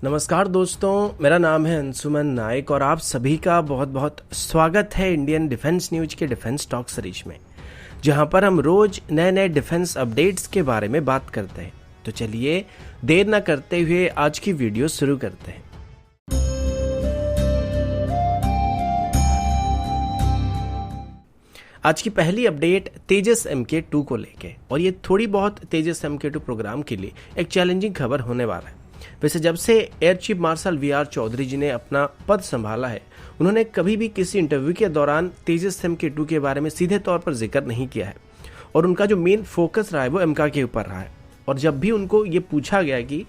नमस्कार दोस्तों, मेरा नाम है अंशुमन नायक और आप सभी का बहुत बहुत स्वागत है इंडियन डिफेंस न्यूज के डिफेंस टॉक सीरीज में, जहां पर हम रोज नए नए डिफेंस अपडेट्स के बारे में बात करते हैं। तो चलिए देर न करते हुए आज की वीडियो शुरू करते हैं। आज की पहली अपडेट तेजस MK2 को लेके, और ये थोड़ी बहुत तेजस MK2 प्रोग्राम के लिए एक चैलेंजिंग खबर होने वाला है। वैसे जब से air chief marshal VR Chaudhary ji ने अपना पद संभाला है, उन्होंने कभी भी किसी इंटरव्यू के दौरान तेजस MK2 के बारे में सीधे तौर पर जिक्र नहीं किया है, और उनका जो मेन फोकस रहा है वो एमका के ऊपर रहा है। और जब भी उनको ये पूछा गया कि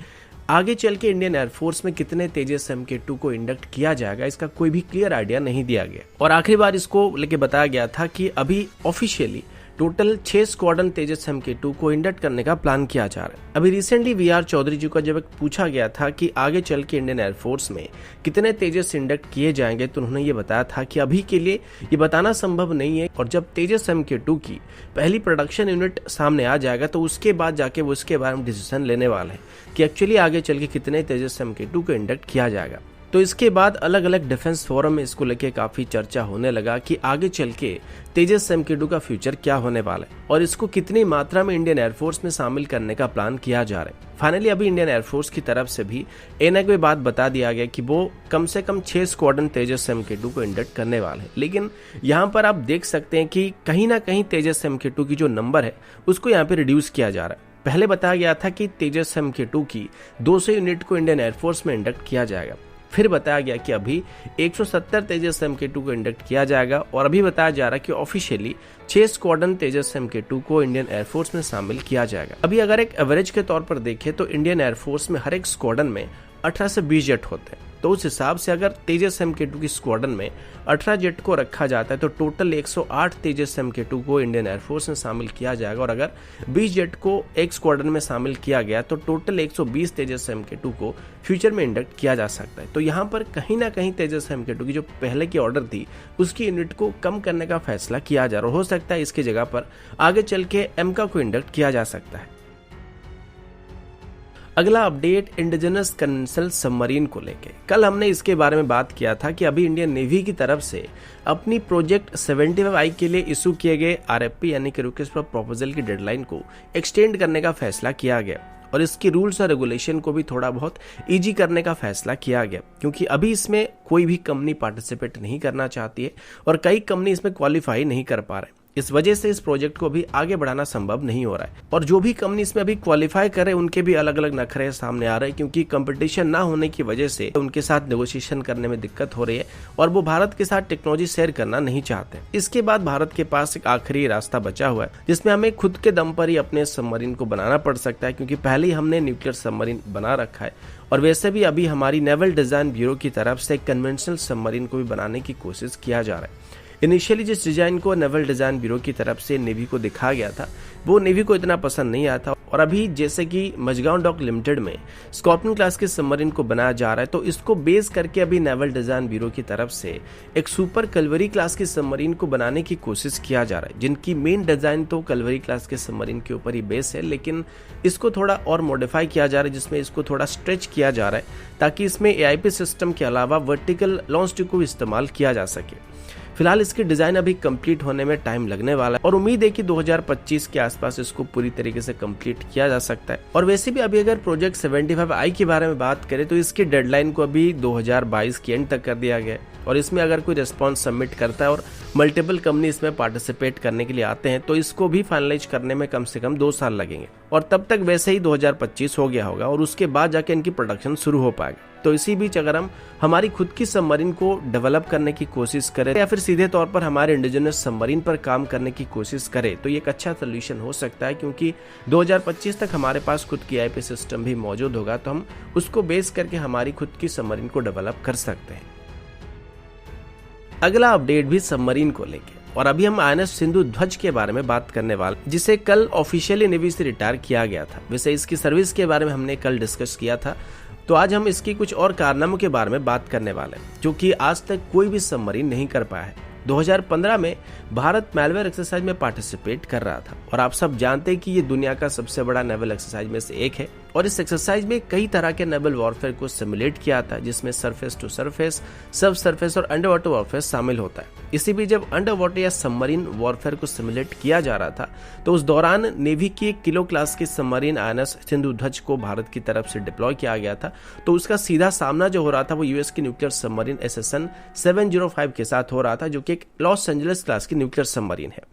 आगे चल के इंडियन एयरफोर्स में कितने तेजस MK2 को इंडक्ट किया जाएगा, इसका कोई भी क्लियर आइडिया नहीं दिया गया। और आखिरी बार इसको लेके बताया गया था कि अभी ऑफिशियली टोटल 6 स्क्वाड्रन तेजस MK2 को इंडक्ट करने का प्लान किया जा रहा है। अभी रिसेंटली VR चौधरी जी को जब पूछा गया था कि आगे चल के इंडियन एयरफोर्स में कितने तेजस इंडक्ट किए जाएंगे, तो उन्होंने ये बताया था कि अभी के लिए ये बताना संभव नहीं है, और जब तेजस MK2 की पहली प्रोडक्शन यूनिट सामने आ जाएगा तो उसके बाद जाके वो इसके बारे में डिसीजन लेने वाले हैं कि एक्चुअली आगे चल के कितने तेजस MK2 को इंडक्ट किया जाएगा। तो इसके बाद अलग अलग डिफेंस फोरम में इसको लेके काफी चर्चा होने लगा कि आगे चल के तेजस MK2 का फ्यूचर क्या होने वाला है और इसको कितनी मात्रा में इंडियन एयरफोर्स में शामिल करने का प्लान किया जा रहा है। फाइनली अभी इंडियन एयरफोर्स की तरफ से भी एक बात बता दिया गया कि वो कम से कम 6 स्क्वाड्रन तेजस MK2 को इंडक्ट करने वाले हैं। लेकिन यहाँ पर आप देख सकते हैं कि कहीं ना कहीं तेजस MK2 की जो नंबर है उसको यहाँ पे रिड्यूस किया जा रहा है। पहले बताया गया था कि तेजस MK2 की 200 यूनिट को इंडियन एयरफोर्स में इंडक्ट किया जाएगा। फिर बताया गया कि अभी 170 तेजस MK2 को इंडक्ट किया जाएगा, और अभी बताया जा रहा है कि ऑफिशियली 6 स्क्वाड्रन तेजस MK2 को इंडियन एयरफोर्स में शामिल किया जाएगा। अभी अगर एक एवरेज के तौर पर देखें तो इंडियन एयरफोर्स में हर एक स्क्वाड्रन में 18 से 20 जेट होते हैं। तो उस हिसाब से अगर तेजस MK2 की स्क्वाड्रन में 18 जेट को रखा जाता है तो टोटल 108 तेजस MK2 को इंडियन एयरफोर्स में शामिल किया जाएगा, और अगर 20 जेट को एक स्क्वाड्रन में शामिल किया गया तो टोटल 120 तेजस MK2 को फ्यूचर में इंडक्ट किया जा सकता है। तो यहाँ पर कहीं ना कहीं तेजस MK2 की जो पहले की ऑर्डर थी उसकी यूनिट को कम करने का फैसला किया जा रहा है। हो सकता है इसकी जगह पर आगे चल के एमका को इंडक्ट किया जा सकता है। अगला अपडेट इंडिजिनस कन्वेंशनल सबमरीन को लेके, कल हमने इसके बारे में बात किया था कि अभी इंडियन नेवी की तरफ से अपनी प्रोजेक्ट 75I के लिए इशू किए गए RFP यानी कि रिक्वेस्ट फॉर प्रपोजल की डेडलाइन को एक्सटेंड करने का फैसला किया गया, और इसकी रूल्स और रेगुलेशन को भी थोड़ा बहुत इजी करने का फैसला किया गया, क्योंकि अभी इसमें कोई भी कंपनी पार्टिसिपेट नहीं करना चाहती है और कई कंपनी इसमें क्वालिफाई नहीं कर पा रहे। इस वजह से इस प्रोजेक्ट को भी आगे बढ़ाना संभव नहीं हो रहा है, और जो भी कंपनी इसमें अभी क्वालिफाई करे उनके भी अलग अलग नखरे सामने आ रहे हैं, क्योंकि कंपटीशन ना होने की वजह से उनके साथ नेगोशिएशन करने में दिक्कत हो रही है और वो भारत के साथ टेक्नोलॉजी शेयर करना नहीं चाहते। इसके बाद भारत के पास एक आखिरी रास्ता बचा हुआ है जिसमें हमें खुद के दम पर ही अपने सबमरीन को बनाना पड़ सकता है, क्योंकि पहले ही हमने न्यूक्लियर सबमरीन बना रखा है, और वैसे भी अभी हमारी नेवल डिजाइन ब्यूरो की तरफ से कन्वेंशनल सबमरीन को भी बनाने की कोशिश किया जा रहा है। इनिशियली जिस डिजाइन को नेवल डिजाइन ब्यूरो की तरफ से नेवी को दिखाया गया था वो नेवी को इतना पसंद नहीं आया था, और अभी जैसे कि मझगांव डॉक लिमिटेड में स्कॉर्पियन क्लास के सबमरीन को बनाया जा रहा है, तो इसको बेस करके अभी नेवल डिजाइन ब्यूरो की तरफ से एक सुपर कलवरी क्लास की सबमरीन को बनाने की कोशिश किया जा रहा है, जिनकी मेन डिजाइन तो कलवरी क्लास के सबमरीन के ऊपर ही बेस है, लेकिन इसको थोड़ा और मॉडिफाई किया जा रहा है, जिसमें इसको थोड़ा स्ट्रेच किया जा रहा है ताकि इसमें AIP सिस्टम के अलावा वर्टिकल लॉन्च ट्यूब को इस्तेमाल किया जा सके। फिलहाल इसकी डिजाइन अभी कंप्लीट होने में टाइम लगने वाला है, और उम्मीद है कि 2025 के आसपास इसको पूरी तरीके से कंप्लीट किया जा सकता है। और वैसे भी अभी अगर प्रोजेक्ट 75I के बारे में बात करें तो इसकी डेडलाइन को अभी 2022 के एंड तक कर दिया गया है, और इसमें अगर कोई रिस्पॉन्स सबमिट करता है और मल्टीपल कंपनी इसमें पार्टिसिपेट करने के लिए आते हैं तो इसको भी फाइनलाइज करने में कम से कम 2 साल लगेंगे, और तब तक वैसे ही 2025 हो गया होगा, और उसके बाद जाके इनकी प्रोडक्शन शुरू हो पाएगा। तो इसी बीच अगर हम हमारी खुद की सबमरीन को डेवलप करने की कोशिश करें या फिर सीधे तौर पर हमारे इंडिजिनस सबमरीन पर काम करने की कोशिश करें तो ये एक अच्छा सोल्यूशन हो सकता है, क्योंकि 2025 तक हमारे पास खुद की AIP सिस्टम भी मौजूद होगा, तो हम उसको बेस करके हमारी खुद की सबमरीन को डेवलप कर सकते हैं। अगला अपडेट भी सबमरीन को लेके, और अभी हम INS सिंधु ध्वज के बारे में बात करने वाले, जिसे कल ऑफिशियली नेवी से रिटायर किया गया था। वैसे इसकी सर्विस के बारे में हमने कल डिस्कस किया था, तो आज हम इसकी कुछ और कारनामों के बारे में बात करने वाले हैं जो कि आज तक कोई भी सबमरीन नहीं कर पाया है। 2015 में भारत मैलवेयर एक्सरसाइज में पार्टिसिपेट कर रहा था और आप सब जानते हैं कि ये दुनिया का सबसे बड़ा नेवल एक्सरसाइज में से एक है और इस एक्सरसाइज में कई तरह के नेवल वॉरफेयर को सिमुलेट किया था, जिसमें सरफेस टू सरफेस, सब सरफेस और अंडर वाटर वॉरफेयर शामिल होता है। इसी बीच जब अंडर वाटर या सबमरीन वॉरफेयर को सिमुलेट किया जा रहा था तो उस दौरान नेवी की एक किलो क्लास की सबमरीन INS सिंधुध्वज को भारत की तरफ से डिप्लॉय किया गया था। तो उसका सीधा सामना जो हो रहा था वो यूएस की न्यूक्लियर सबमरीन SSN 705 के साथ हो रहा था, जो कि एक लॉस एंजलिस क्लास की न्यूक्लियर सबमरीन है।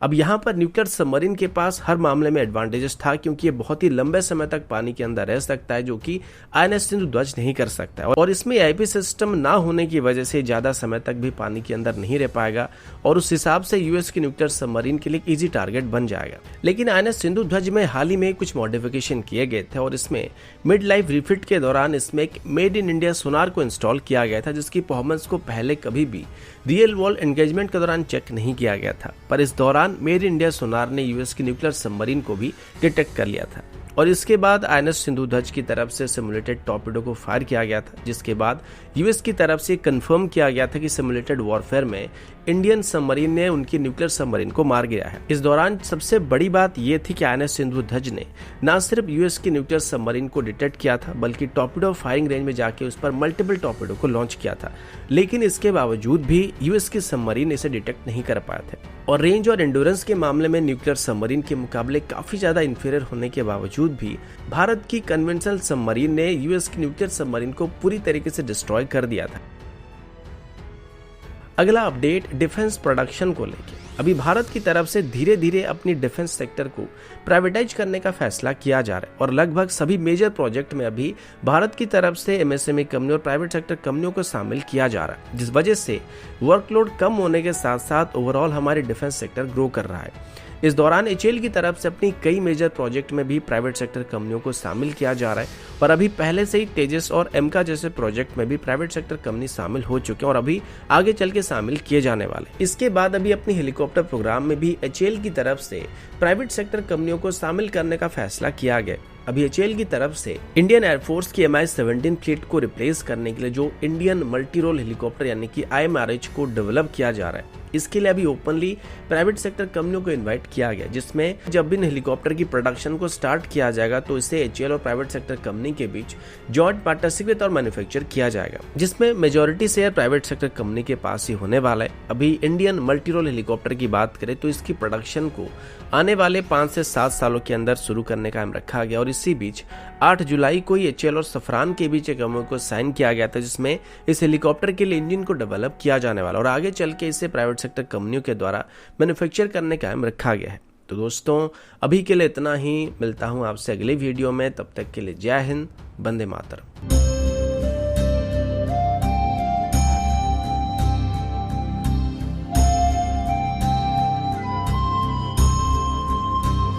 अब यहाँ पर न्यूक्लियर सबमरीन के पास हर मामले में एडवांटेजेस था, क्योंकि ये बहुत ही लंबे समय तक पानी के अंदर रह सकता है, जो कि INS सिंधुध्वज नहीं कर सकता है। और इसमें AIP सिस्टम ना होने की वजह से ज्यादा समय तक भी पानी के अंदर नहीं रह पाएगा और उस हिसाब से यूएस की न्यूक्लियर सबमरीन के लिए इजी टारगेट बन जाएगा। लेकिन INS सिंधुध्वज में हाल ही में कुछ मॉडिफिकेशन किए गए थे और इसमें मिड लाइफ रिफिट के दौरान इसमें एक मेड इन इंडिया सोनार को इंस्टॉल किया गया था, जिसकी परफॉर्मेंस को पहले कभी भी रियल वर्ल्ड एंगेजमेंट के दौरान चेक नहीं किया गया था। पर इस दौरान मेड इन इंडिया सोनार ने यूएस की न्यूक्लियर सबमरीन को भी डिटेक्ट कर लिया था और इसके बाद INS सिंधुध्वज की तरफ से सिमुलेटेड टॉर्पेडो को फायर किया गया था, जिसके बाद यूएस की तरफ से कंफर्म किया गया था कि सिमुलेटेड वॉरफेयर में इंडियन सबमरीन ने उनकी न्यूक्लियर सबमरीन को मार गिरा है। इस दौरान सबसे बड़ी बात यह थी कि INS सिंधुध्वज ने न सिर्फ यूएस की न्यूक्लियर सबमरीन को डिटेक्ट किया था, बल्कि टॉर्पेडो फायरिंग रेंज में जाके उस पर मल्टीपल टॉर्पेडो को लॉन्च किया था। लेकिन इसके बावजूद भी यूएस की सबमरीन इसे डिटेक्ट नहीं कर पाए थे और रेंज और एंडोरेंस के मामले में न्यूक्लियर सबमरीन के मुकाबले काफी ज्यादा इंफीरियर होने के बावजूद भी भारत की कन्वेंशनल सबमरीन ने यूएस की न्यूक्लियर सबमरीन को पूरी तरीके से डिस्ट्रॉय कर दिया था। अगला अपडेट डिफेंस प्रोडक्शन को लेकर। अभी भारत की तरफ से धीरे धीरे अपनी डिफेंस सेक्टर को प्राइवेटाइज करने का फैसला किया जा रहा है और लगभग सभी मेजर प्रोजेक्ट में अभी भारत की तरफ से MSME कंपनियों और प्राइवेट सेक्टर कंपनियों को शामिल किया जा रहा है, जिस वजह से वर्कलोड कम होने के साथ साथ ओवरऑल हमारी डिफेंस सेक्टर ग्रो कर रहा है। इस दौरान HAL की तरफ से अपनी कई मेजर प्रोजेक्ट में भी प्राइवेट सेक्टर कंपनियों को शामिल किया जा रहा है और अभी पहले से ही तेजस और एमका जैसे प्रोजेक्ट में भी प्राइवेट सेक्टर कंपनी शामिल हो चुके हैं और अभी आगे चल के शामिल किए जाने वाले। इसके बाद अभी अपनी हेलीकॉप्टर प्रोग्राम में भी HAL की तरफ से प्राइवेट सेक्टर कंपनियों को शामिल करने का फैसला किया गया। अभी HAL की तरफ से इंडियन एयरफोर्स की MI-17 फ्लीट को रिप्लेस करने के लिए जो इंडियन मल्टी रोल हेलीकॉप्टर यानी कि IMRH को डेवलप किया जा रहा है, इसके लिए अभी ओपनली प्राइवेट सेक्टर कंपनियों को इनवाइट किया गया, जिसमें जब भी हेलीकॉप्टर की प्रोडक्शन को स्टार्ट किया जाएगा तो इसे HAL और प्राइवेट सेक्टर कंपनी के बीच जॉइंट पार्टनरशिप के तौर मैन्युफैक्चर किया जाएगा, जिसमें majority share private sector company के पास ही होने वाला है। अभी इंडियन मल्टी रोल हेलीकॉप्टर की बात करें तो इसकी प्रोडक्शन को आने वाले 5 से 7 सालों के अंदर शुरू करने का एम रखा गया और इसी बीच 8 जुलाई को ही HAL और सफरान के बीच एक MOU को साइन किया गया था, जिसमें इस हेलीकॉप्टर के लिए इंजन को डेवलप किया जाने वाला और आगे चल के इसे प्राइवेट सेक्टर कंपनियों के द्वारा मैन्युफैक्चर करने का एम रखा गया है। तो दोस्तों अभी के लिए इतना ही, मिलता हूं आपसे अगले वीडियो में, तब तक के लिए जय हिंद, वंदे मातरम।